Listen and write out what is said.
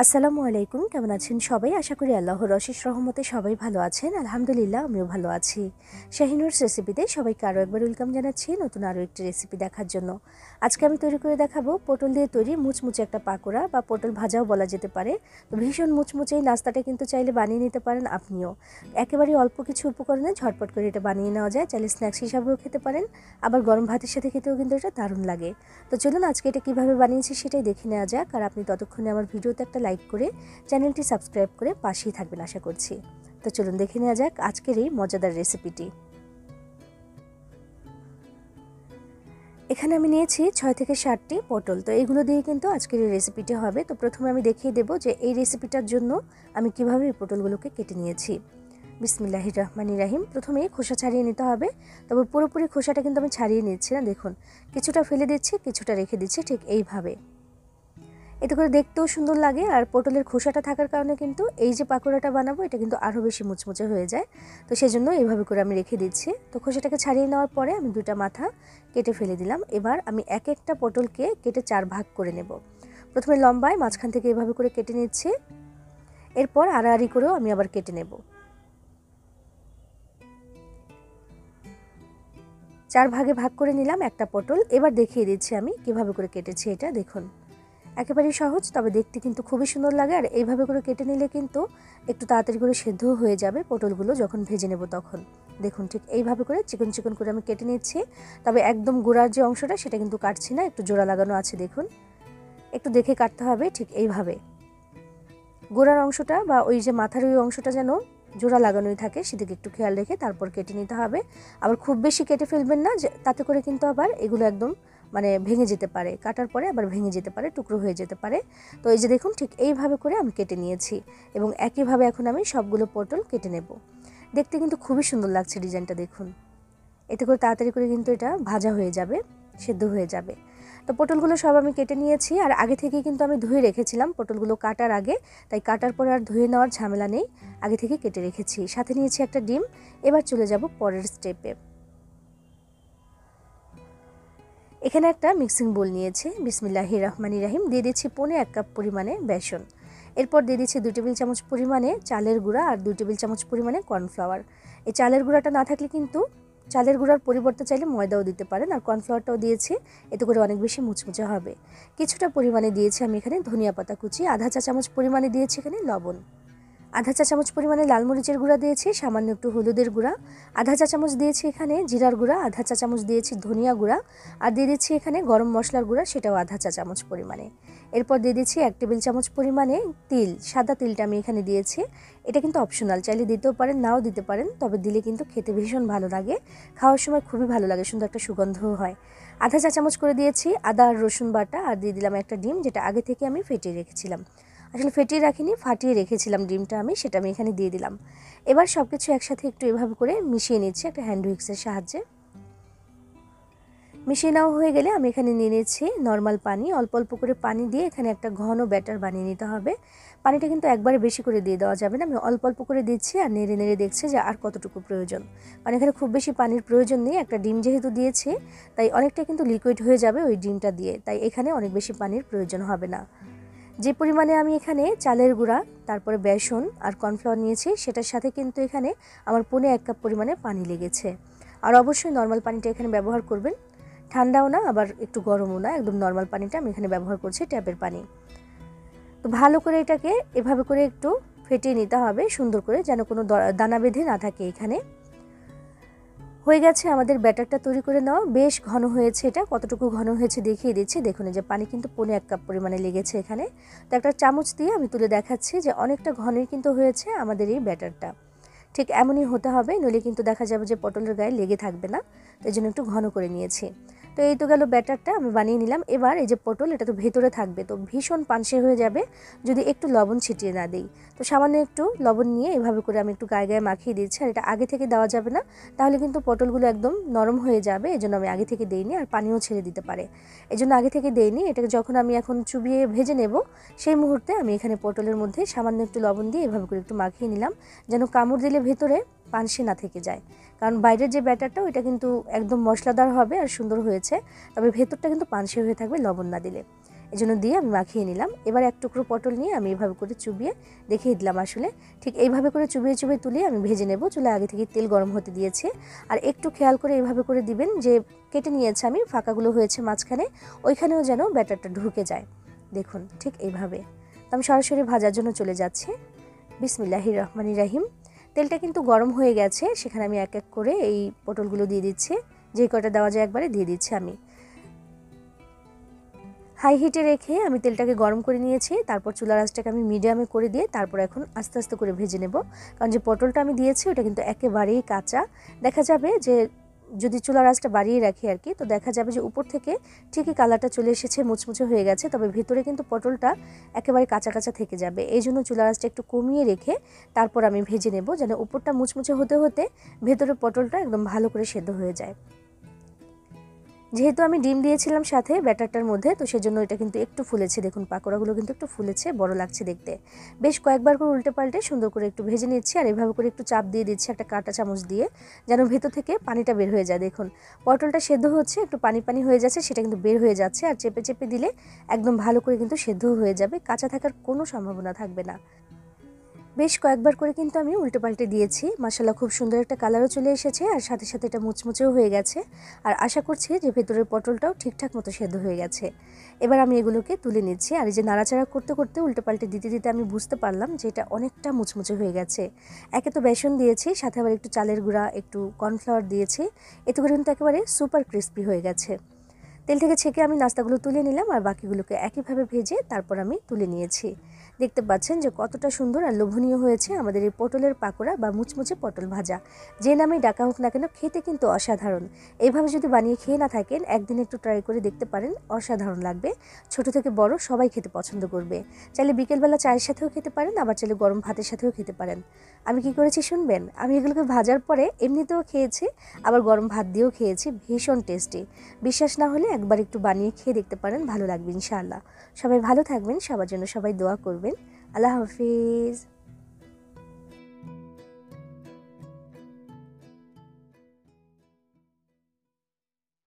আসসালামু আলাইকুম, কেমন আছেন সবাই? আশা করি আল্লাহর অশেষ রহমতে সবাই ভালো আছেন। আলহামদুলিল্লাহ, আমিও ভালো আছি। শাহিনুরস রেসিপিতে সবাইকে আরও একবার ওয়েলকাম জানাচ্ছি নতুন আরও একটি রেসিপি দেখার জন্য। আজকে আমি তৈরি করে দেখাবো পটল দিয়ে তৈরি মুচমুচে একটা পাকোড়া বা পটল ভাজাও বলা যেতে পারে। তো ভীষণ মুচমুচে এই নাস্তাটা কিন্তু চাইলে বানিয়ে নিতে পারেন আপনিও। একেবারেই অল্প কিছু উপকরণে ঝটপট করে এটা বানিয়ে নেওয়া যায়। চাইলে স্ন্যাক্স হিসাবেও খেতে পারেন, আবার গরম ভাতের সাথে খেতেও কিন্তু এটা দারুণ লাগে। তো চলুন আজকে এটা কীভাবে বানিয়েছি সেটাই দেখে নেওয়া যাক। আর আপনি ততক্ষণে আমার ভিডিওতে একটা লাইক করে চ্যানেলটি সাবস্ক্রাইব করে পাশেই থাকবেন আশা করছি। তো চলুন দেখে নেওয়া যাক আজকের এই মজাদার রেসিপিটি। এখানে আমি নিয়েছি 6 থেকে 7টি পটল। তো এগুলো দিয়ে কিন্তু আজকের এই রেসিপিটি হবে। তো প্রথমে আমি দেখিয়ে দেব যে এই রেসিপিটার জন্য আমি কিভাবে এই পটলগুলোকে কেটে নিয়েছি। বিসমিল্লাহির রহমানির রহিম। প্রথমে খোসা ছাড়িয়ে নিতে হবে, তবে পুরোপুরি খোসাটা কিন্তু আমি ছাড়িয়ে নিচ্ছি না। দেখুন, কিছুটা ফেলে দিচ্ছি, কিছুটা রেখে দিচ্ছি, ঠিক এইভাবে। এতে করে দেখতেও সুন্দর লাগে, আর পটলের খোসাটা থাকার কারণে কিন্তু এই যে পাকোড়াটা বানাবো এটা কিন্তু আরও বেশি মুচমুচে হয়ে যায়। তো সেজন্য এইভাবে করে আমি রেখে দিচ্ছি। তো খোসাটাকে ছাড়িয়ে নেওয়ার পরে আমি দুইটা মাথা কেটে ফেলে দিলাম। এবার আমি এক একটা পটলকে কেটে 4 ভাগ করে নেব। প্রথমে লম্বায় মাঝখান থেকে এভাবে করে কেটে নিচ্ছি, এরপর আড়াআড়ি করেও আমি আবার কেটে নেব। 4 ভাগে ভাগ করে নিলাম একটা পটল। এবার দেখিয়ে দিচ্ছি আমি কিভাবে করে কেটেছি। এটা দেখুন, একেবারেই সহজ, তবে দেখতে কিন্তু খুবই সুন্দর লাগে। আর এইভাবে করে কেটে নিলে কিন্তু একটু তাড়াতাড়ি করে সেদ্ধও হয়ে যাবে পটলগুলো যখন ভেজে নেব তখন। দেখুন, ঠিক এইভাবে করে চিকন চিকন করে আমি কেটে নিচ্ছি। তবে একদম গোড়ার যে অংশটা সেটা কিন্তু কাটছি না, একটু জোড়া লাগানো আছে। দেখুন, একটু দেখে কাটতে হবে, ঠিক এইভাবে। গোড়ার অংশটা বা ওই যে মাথার ওই অংশটা যেন জোড়া লাগানোই থাকে, সেদিকে একটু খেয়াল রেখে তারপর কেটে নিতে হবে। আবার খুব বেশি কেটে ফেলবেন না, যে তাতে করে কিন্তু আবার এগুলো একদম ভেঙে যেতে পারে, কাটার পরে আবার ভেঙে যেতে পারে, টুকরো হয়ে যেতে পারে। তো এই যে দেখুন, ঠিক এইভাবে করে আমি কেটে নিয়েছি এবং একইভাবে এখন আমি সবগুলো পটল কেটে নেব। দেখতে কিন্তু খুবই সুন্দর লাগছে ডিজাইনটা, দেখুন। এতে করে তাড়াতাড়ি করে কিন্তু এটা ভাজা হয়ে যাবে, সেদ্ধ হয়ে যাবে। তো পটলগুলো সব আমি কেটে নিয়েছি, আর আগে থেকেই কিন্তু আমি ধুয়ে রেখেছিলাম পটলগুলো কাটার আগে, তাই কাটার পরে আর ধুয়ে নেওয়ার ঝামেলা নেই, আগে থেকে কেটে রেখেছি। সাথে নিয়েছি একটা ডিম। এবার চলে যাব পরের স্টেপে। এখানে একটা মিক্সিং বোল নিয়েছি। বিসমিল্লাহির রহমানির রহিম। দিয়ে দিচ্ছি 1.25 কাপ পরিমাণে বেসন। এরপর দিয়ে দিচ্ছি 2 টেবিল চামচ পরিমাণে চালের গুঁড়া আর 2 টেবিল চামচ পরিমাণে কর্নফ্লাওয়ার। এই চালের গুঁড়াটা না থাকলে কিন্তু চালের গুঁড়ার পরিবর্তে চাইলে ময়দাও দিতে পারেন, আর কর্নফ্লাওয়ারটাও দিয়েছি, এতে করে অনেক বেশি মুচমুচে হবে। কিছুটা পরিমাণে দিয়েছি আমি এখানে ধনিয়া পাতা কুচি, আধা চা চামচ পরিমাণে দিয়েছি এখানে লবণ, আধা চা চামচ পরিমাণে লাল মরিচের গুঁড়া দিয়েছি, সামান্য একটু হলুদের গুঁড়া, আধা চা চামচ দিয়েছি এখানে জিরার গুঁড়া, আধা চা চামচ দিয়েছি ধনিয়া গুঁড়া, আর দিয়ে দিচ্ছি এখানে গরম মশলার গুঁড়া, সেটাও আধা চা চামচ পরিমাণে। এরপর দিয়ে দিচ্ছি 1 টেবিল চামচ পরিমাণে তিল, সাদা তিলটা আমি এখানে দিয়েছি। এটা কিন্তু অপশনাল, চাইলে দিতেও পারেন, নাও দিতে পারেন, তবে দিলে কিন্তু খেতে ভীষণ ভালো লাগে, খাওয়ার সময় খুবই ভালো লাগে, সুন্দর একটা সুগন্ধও হয়। আধা চা চামচ করে দিয়েছি আদা আর রসুন বাটা, আর দিয়ে দিলাম একটা ডিম, যেটা আগে থেকে আমি ফেটিয়ে রেখেছিলাম। আসলে ফেটিয়ে রাখিনি, ফাটিয়ে রেখেছিলাম ডিমটা আমি, সেটা আমি এখানে দিয়ে দিলাম। এবার সব কিছু একসাথে একটু এভাবে করে মিশিয়ে নিচ্ছি একটা হ্যান্ড হুইক্সের সাহায্যে। মিশিয়ে নেওয়া হয়ে গেলে আমি এখানে নিয়ে নিচ্ছি নর্মাল পানি। অল্প অল্প করে পানি দিয়ে এখানে একটা ঘন ব্যাটার বানিয়ে নিতে হবে। পানিটা কিন্তু একবারে বেশি করে দিয়ে দেওয়া যাবে না, আমি অল্প অল্প করে দিচ্ছি আর নেড়ে নেড়ে দেখছি যে আর কতটুকু প্রয়োজন। মানে এখানে খুব বেশি পানির প্রয়োজন নেই, একটা ডিম যেহেতু দিয়েছি তাই অনেকটা কিন্তু লিকুইড হয়ে যাবে ওই ডিমটা দিয়ে, তাই এখানে অনেক বেশি পানির প্রয়োজন হবে না। যে পরিমাণে আমি এখানে চালের গুঁড়া, তারপরে বেসন আর কর্নফ্লাওয়ার নিয়েছি, সেটার সাথে কিন্তু এখানে আমার 1.25 কাপ পরিমাণে পানি লেগেছে। আর অবশ্যই নর্মাল পানিটা এখানে ব্যবহার করবেন, ঠান্ডাও না আবার একটু গরমও না, একদম নর্মাল পানিটা আমি এখানে ব্যবহার করছি, ট্যাপের পানি। তো ভালো করে এটাকে এভাবে করে একটু ফেটিয়ে নিতে হবে সুন্দর করে, যেন কোনো দানা বেঁধে না থাকে এখানে। হয়ে গেছে আমাদের ব্যাটারটা তৈরি করে নেওয়া, বেশ ঘন হয়েছে। এটা কতটুকু ঘন হয়েছে দেখিয়ে দিচ্ছি। দেখুন, যে পানি কিন্তু 1.25 কাপ পরিমাণে লেগেছে এখানে। তো একটা চামচ দিয়ে আমি তুলে দেখাচ্ছি যে অনেকটা ঘনই কিন্তু হয়েছে আমাদের এই ব্যাটারটা। ঠিক এমনই হতে হবে, নইলে কিন্তু দেখা যাবে যে পটলের গায়ে লেগে থাকবে না, তাই জন্য একটু ঘন করে নিয়েছি। তো এই তো গেল ব্যাটারটা আমি বানিয়ে নিলাম। এবার এই যে পটল, এটা তো ভেতরে থাকবে, তো ভীষণ পানসে হয়ে যাবে যদি একটু লবণ ছিটিয়ে না দিই। তো সামান্য একটু লবণ নিয়ে এভাবে করে আমি একটু গায়ে গায়ে মাখিয়ে দিচ্ছি। আর এটা আগে থেকে দেওয়া যাবে না, তাহলে কিন্তু পটলগুলো একদম নরম হয়ে যাবে, এজন্য আমি আগে থেকে দেইনি, আর পানিও ছেড়ে দিতে পারে, এজন্য আগে থেকে দেইনি। এটাকে যখন আমি এখন চুবিয়ে ভেজে নেব, সেই মুহূর্তে আমি এখানে পটলের মধ্যে সামান্য একটু লবণ দিয়ে এভাবে করে একটু মাখিয়ে নিলাম, যেন কামড় দিলে ভেতরে পানসে না থেকে যায়। কারণ বাইরের যে ব্যাটারটা ওইটা কিন্তু একদম মশলাদার হবে আর সুন্দর হয়েছে, তবে ভেতরটা কিন্তু পানসে হয়ে থাকবে লবণ না দিলে। এজন্য দিয়ে আমি মাখিয়ে নিলাম। এবার এক টুকরো পটল নিয়ে আমি এভাবে করে চুবিয়ে দেখিয়ে দিলাম। আসলে ঠিক এইভাবে করে চুবিয়ে চুবিয়ে তুলে আমি ভেজে নেব। চুলায় আগে থেকে তেল গরম হতে দিয়েছি। আর একটু খেয়াল করে এইভাবে করে দিবেন যে কেটে নিয়েছে আমি, ফাঁকাগুলো হয়েছে মাঝখানে, ওইখানেও যেন ব্যাটারটা ঢুকে যায়। দেখুন ঠিক এইভাবে। তো আমি সরাসরি ভাজার জন্য চলে যাচ্ছি। বিসমিল্লাহির রহমানির রহিম। তেলটা কিন্তু গরম হয়ে গেছে, সেখানে আমি এক এক করে এই পটলগুলো দিয়ে দিচ্ছি। যে কয়টা দেওয়া যায় একবারে দিয়ে দিচ্ছি আমি। হাই হিটে রেখে আমি তেলটাকে গরম করে নিয়েছি। তারপর চুলার আঁচটাকে আমি মিডিয়ামে করে দিয়ে তারপর এখন আস্তে আস্তে করে ভেজে নেব। কারণ যে পটলটা আমি দিয়েছি ওটা কিন্তু একেবারেই কাঁচা। দেখা যাবে যে যদি চুলার আঁচটা বাড়িয়ে রাখি আর কি, তো দেখা যাবে যে উপর থেকে ঠিকই কালারটা চলে এসেছে, মুচমুচে হয়ে গেছে, তবে ভেতরে কিন্তু পটলটা একেবারে কাঁচা কাঁচা থেকে যাবে। এই জন্য চুলার আঁচটা একটু কমিয়ে রেখে তারপর আমি ভেজে নেব, যেন উপরটা মুচমুচে হতে হতে ভেতরে পটলটা একদম ভালো করে সেদ্ধ হয়ে যায়। যেহেতু আমি ডিম দিয়েছিলাম সাথে ব্যাটারটার মধ্যে, তো সেজন্য এটা কিন্তু একটু ফুলেছে। দেখুন পাকোড়াগুলো কিন্তু একটু ফুলেছে, বড় লাগছে দেখতে। বেশ কয়েকবার করে উল্টে পাল্টে সুন্দর করে একটু ভেজে নিচ্ছি। আর এভাবে করে একটু চাপ দিয়ে দিচ্ছি একটা কাঁটা চামচ দিয়ে, যেন ভেতর থেকে পানিটা বের হয়ে যায়। দেখুন পটলটা সেদ্ধ হচ্ছে, একটু পানি পানি হয়ে যাচ্ছে, সেটা কিন্তু বের হয়ে যাচ্ছে। আর চেপে চেপে দিলে একদম ভালো করে কিন্তু সেদ্ধ হয়ে যাবে, কাঁচা থাকার কোনো সম্ভাবনা থাকবে না। বেশ কয়েকবার করে কিন্তু আমি উল্টে পাল্টে দিয়েছি। মাশাআল্লাহ খুব সুন্দর একটা কালারও চলে এসেছে, আর সাথে সাথে এটা মুচমুচেও হয়ে গেছে। আর আশা করছি যে ভেতরের পটলটাও ঠিকঠাক মতো সেদ্ধ হয়ে গেছে। এবার আমি এগুলোকে তুলে নিচ্ছি। আর এই যে নাড়াচাড়া করতে করতে উল্টে পাল্টে দিতে দিতে আমি বুঝতে পারলাম যে এটা অনেকটা মুচমুচে হয়ে গেছে। একে তো বেসন দিয়েছি, সাথে আবার একটু চালের গুঁড়া, একটু কর্নফ্লাওয়ার দিয়েছি, এতে করে কিন্তু একেবারে সুপার ক্রিস্পি হয়ে গেছে। তেল থেকে ছেঁকে আমি নাস্তাগুলো তুলে নিলাম, আর বাকিগুলোকে একইভাবে ভেজে তারপর আমি তুলে নিয়েছি। দেখতে পাচ্ছেন যে কতটা সুন্দর আর লোভনীয় হয়েছে আমাদের এই পটলের পাকোড়া বা মুচমুচে পটল ভাজা। যে নামেই ডাকা হোক না কেন, খেতে কিন্তু অসাধারণ। এইভাবে যদি বানিয়ে খেয়ে না থাকেন, একদিন একটু ট্রাই করে দেখতে পারেন, অসাধারণ লাগবে। ছোট থেকে বড় সবাই খেতে পছন্দ করবে। চাইলে বিকেলবেলা চায়ের সাথেও খেতে পারেন, আবার চাইলে গরম ভাতের সাথেও খেতে পারেন। আমি কি করেছি শুনবেন? আমি এগুলোকে ভাজার পরে এমনিতেও খেয়েছি, আবার গরম ভাত দিয়েও খেয়েছি, ভীষণ টেস্টি। বিশ্বাস না হলে একবার একটু বানিয়ে খেয়ে দেখতে পারেন, ভালো লাগবে ইনশাআল্লাহ। সবাই ভালো থাকবেন, সবার জন্য সবাই দোয়া করবেন। আল্লাহ হাফিজ।